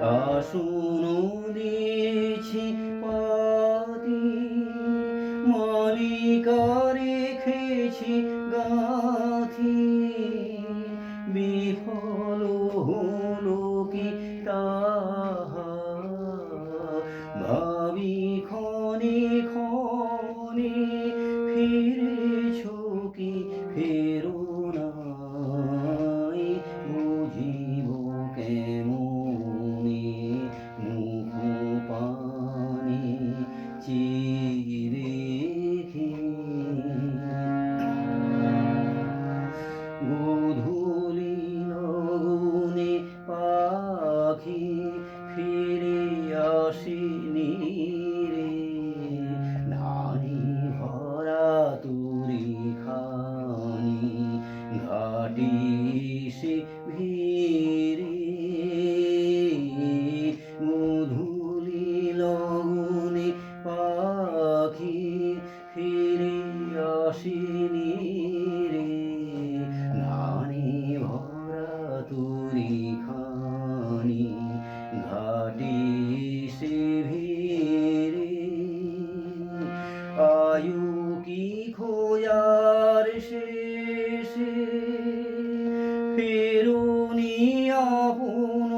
আসুন দিয়েছি পাতি মালিকা রেখেছি গাথি বিফল হলো কি তাহা ভাবি ক্ষণে ক্ষণে ফিরেছ কি ফেরো নাই বুঝিব কেমনে মুখ পানে চিরেখি গোধূলি লগনে পাখি ফিরে আসেনি রে নারী ভরা তুরি খানি ঘাটি সে ভিড়ে গোধূলি লগনে পাখি ফিরে আসেনি রে নারী ভরা তুরি খানি ঘাটি সে ভিড়ে আয়ু কি খোঁজার শেষে ফেরুনি আপন